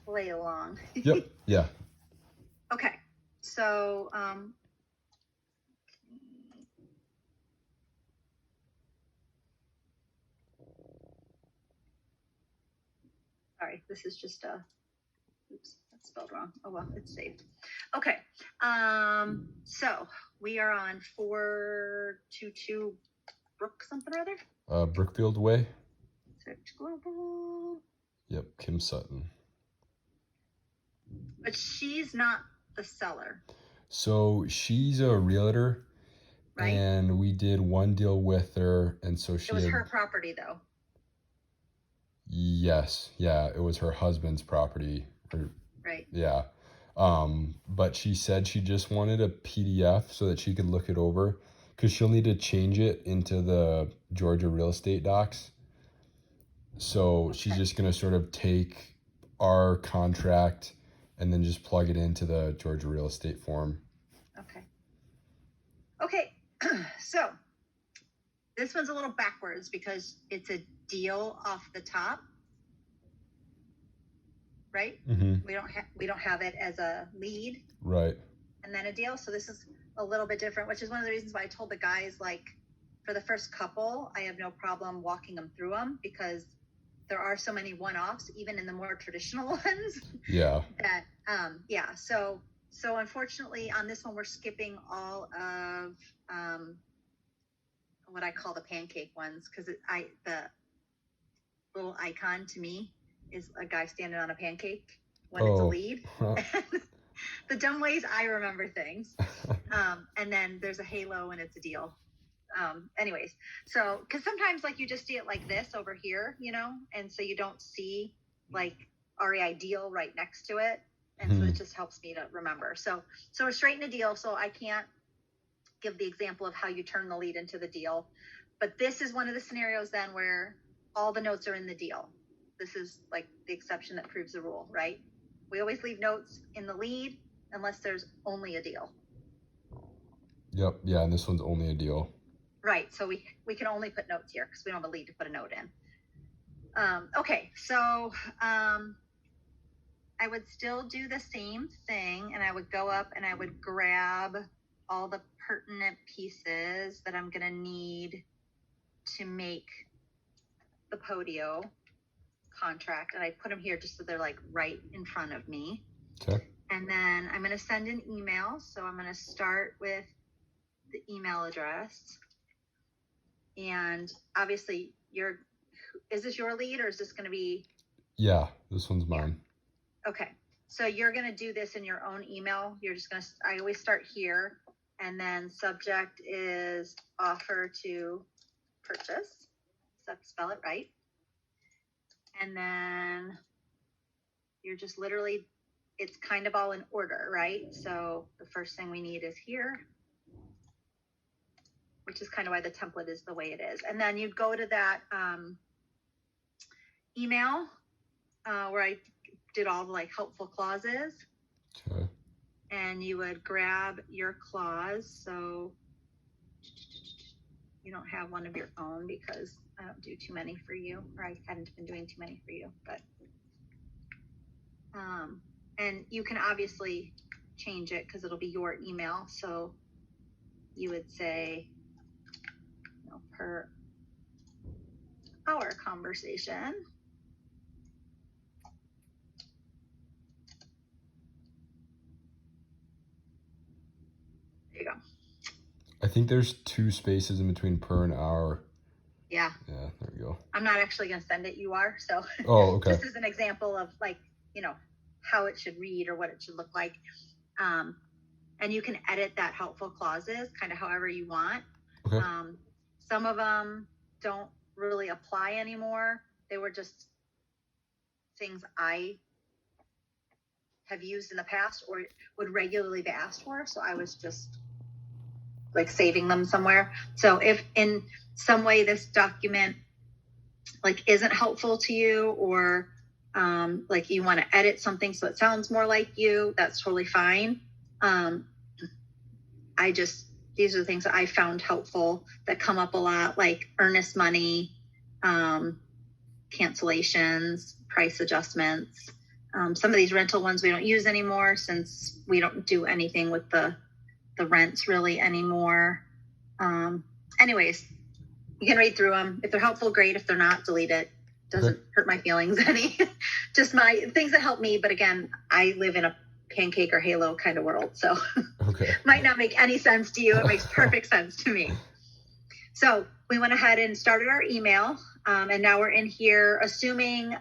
play along. Yep. Yeah. Okay. So, sorry, this is just a, oops, that's spelled wrong. Oh, well, it's saved. Okay. So we are on 422 Brook something or other. Brookfield Way. Search global. Yep. Kim Sutton. But she's not the seller. So she's a realtor, right? And we did one deal with her, and so she. It was her property, though. Yes. Yeah. It was her husband's property. Right. Yeah. But she said she just wanted a PDF so that she could look it over, because she'll need to change it into the Georgia real estate docs. So she's just going to sort of take our contract and then just plug it into the Georgia real estate form. Okay. Okay. So this one's a little backwards because it's a deal off the top. Right? Mm-hmm. We don't have it as a lead. Right. And then a deal. So this is a little bit different, which is one of the reasons why I told the guys, like, for the first couple, I have no problem walking them through them because there are so many one-offs, even in the more traditional ones. Yeah. That, yeah. So unfortunately on this one, we're skipping all of, what I call the pancake ones. Cause the little icon to me is a guy standing on a pancake when it's a lead. The dumb ways I remember things. And then there's a halo and it's a deal. Anyways, so because sometimes like you just see it like this over here, and so you don't see like REI deal right next to it. And so it just helps me to remember. So we're straight in a deal. So I can't give the example of how you turn the lead into the deal. But this is one of the scenarios then where all the notes are in the deal. This is like the exception that proves the rule, right? We always leave notes in the lead unless there's only a deal. Yep. Yeah. And this one's only a deal. Right. So we can only put notes here because we don't have a lead to put a note in. Okay. So I would still do the same thing, and I would go up and I would grab all the pertinent pieces that I'm going to need to make the Podio contract, and I put them here just so they're like right in front of me. Okay. And then I'm going to send an email. So I'm going to start with the email address. And obviously is this your lead or is this going to be? Yeah, this one's mine. Yeah. Okay. So you're going to do this in your own email. You're just going to, I always start here, and then subject is offer to purchase. So spell it right. And then you're just literally, it's kind of all in order, right? So the first thing we need is here, which is kind of why the template is the way it is. And then you'd go to that email where I did all the like helpful clauses. Okay. And you would grab your clause. So you don't have one of your own because I don't do too many for you, or I hadn't been doing too many for you, but and you can obviously change it because it'll be your email. So you would say, per our conversation, there you go. I think there's 2 spaces in between per and hour. Yeah. Yeah, there we go. I'm not actually going to send it. You are. So oh, okay. Just as an example of like, how it should read or what it should look like. And you can edit that helpful clauses kind of however you want. Okay. Some of them don't really apply anymore. They were just things I have used in the past or would regularly be asked for. So I was just like saving them somewhere. So if in some way this document like isn't helpful to you, or like you want to edit something so it sounds more like you, that's totally fine. These are the things that I found helpful that come up a lot, like earnest money, cancellations, price adjustments, Some of these rental ones we don't use anymore since we don't do anything with the rents really anymore. Anyways, you can read through them. If they're helpful, great. If they're not, delete it. Doesn't hurt my feelings any. Just my things that help me. But again, I live in a pancake or halo kind of world. So might not make any sense to you. It makes perfect sense to me. So we went ahead and started our email. And now we're in here, assuming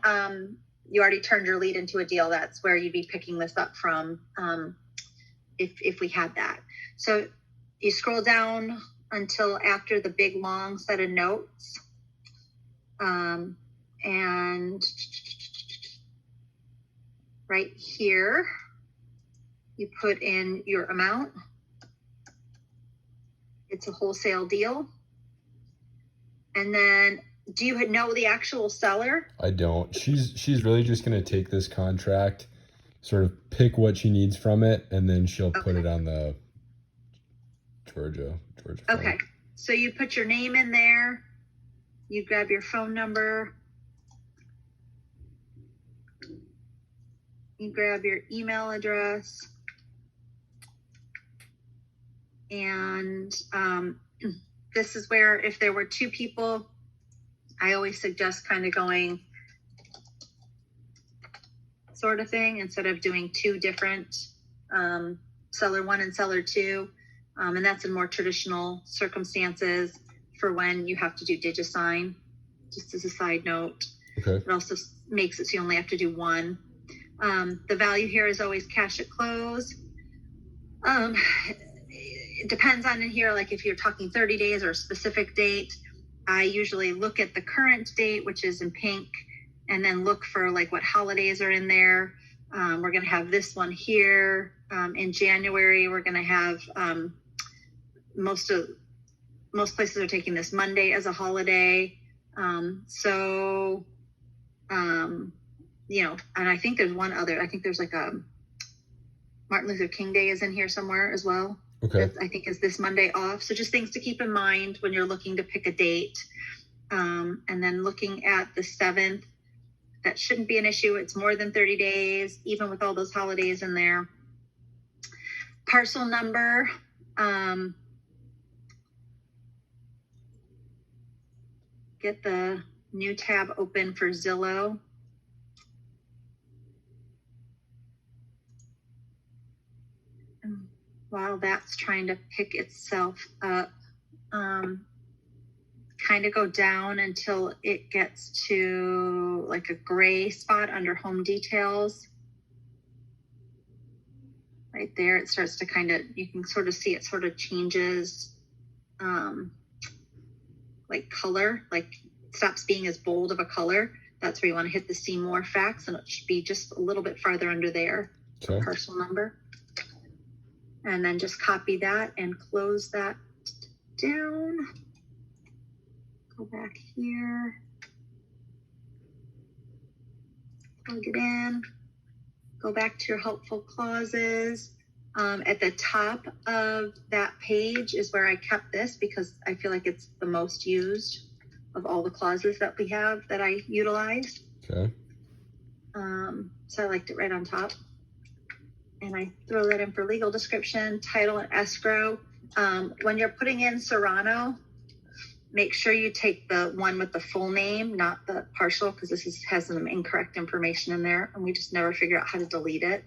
you already turned your lead into a deal. That's where you'd be picking this up from if we had that. So you scroll down until after the big long set of notes. And right here, you put in your amount. It's a wholesale deal. And then, do you know the actual seller? I don't. She's really just going to take this contract, sort of pick what she needs from it, and then she'll put it on the Georgia phone. Okay. So you put your name in there. You grab your phone number. You grab your email address. And this is where, if there were two people, I always suggest kind of going sort of thing instead of doing two different seller one and seller two. And that's in more traditional circumstances for when you have to do DigiSign, just as a side note. Okay. It also makes it so you only have to do one. The value here is always cash at close. It depends on in here, like if you're talking 30 days or a specific date. I usually look at the current date, which is in pink, and then look for like what holidays are in there. We're going to have this one here in January. We're going to have most places are taking this Monday as a holiday. You know, and I think there's one other. I think there's like a Martin Luther King Day is in here somewhere as well. Okay. I think is this Monday off. So just things to keep in mind when you're looking to pick a date. And then looking at the 7th, that shouldn't be an issue. It's more than 30 days, even with all those holidays in there. Parcel number. Get the new tab open for Zillow. While that's trying to pick itself up, kind of go down until it gets to like a gray spot under home details. Right there, it starts to kind of, you can sort of see it sort of changes like color, like stops being as bold of a color. That's where you want to hit the see more facts, and it should be just a little bit farther under there. Okay. Parcel number. And then just copy that and close that down. Go back here. Plug it in. Go back to your helpful clauses. At the top of that page is where I kept this because I feel like it's the most used of all the clauses that we have that I utilized. Okay. So I liked it right on top. And I throw that in for legal description, title, and escrow. When you're putting in Serrano, make sure you take the one with the full name, not the partial, because this has some incorrect information in there, and we just never figure out how to delete it.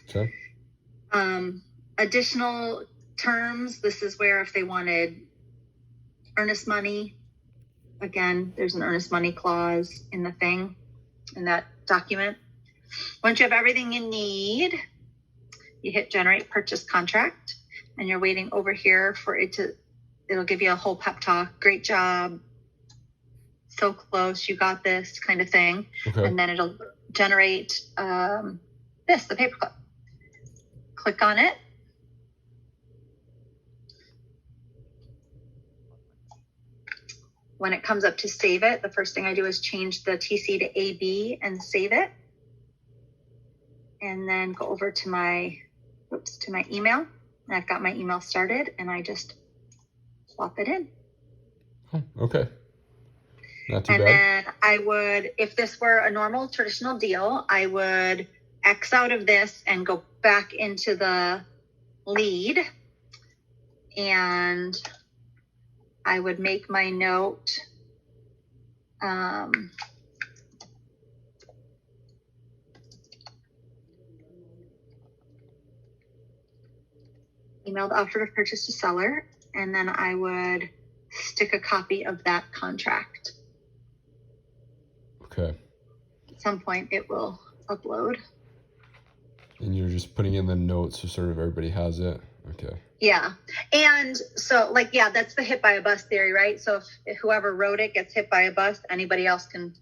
Okay. Additional terms, this is where if they wanted earnest money, again, there's an earnest money clause in the thing, in that document. Once you have everything you need, you hit generate purchase contract, and you're waiting over here for it to, it'll give you a whole pep talk. Great job. So close. You got this kind of thing. Okay. And then it'll generate the paperclip. Click on it. When it comes up to save it, the first thing I do is change the TC to AB and save it. And then go over to my email. And I've got my email started, and I just swap it in. Okay. Not too And bad. then I would, if this were a normal traditional deal, I would X out of this and go back into the lead. And I would make my note. Emailed offer to purchase to seller, and then I would stick a copy of that contract. Okay. At some point it will upload. And you're just putting in the notes so sort of everybody has it. Okay. Yeah. And so like, yeah, that's the hit by a bus theory, right? So if whoever wrote it gets hit by a bus, anybody else can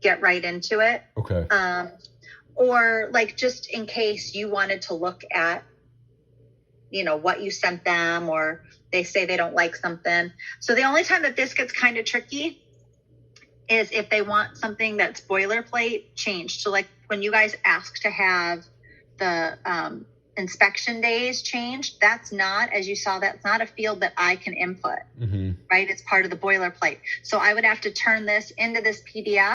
get right into it. Okay. Or like, just in case you wanted to look at, you know, what you sent them, or they say they don't like something. So the only time that this gets kind of tricky is if they want something that's boilerplate changed. So like when you guys ask to have the inspection days changed, that's not, as you saw, that's not a field that I can input, right? It's part of the boilerplate. So I would have to turn this into this PDF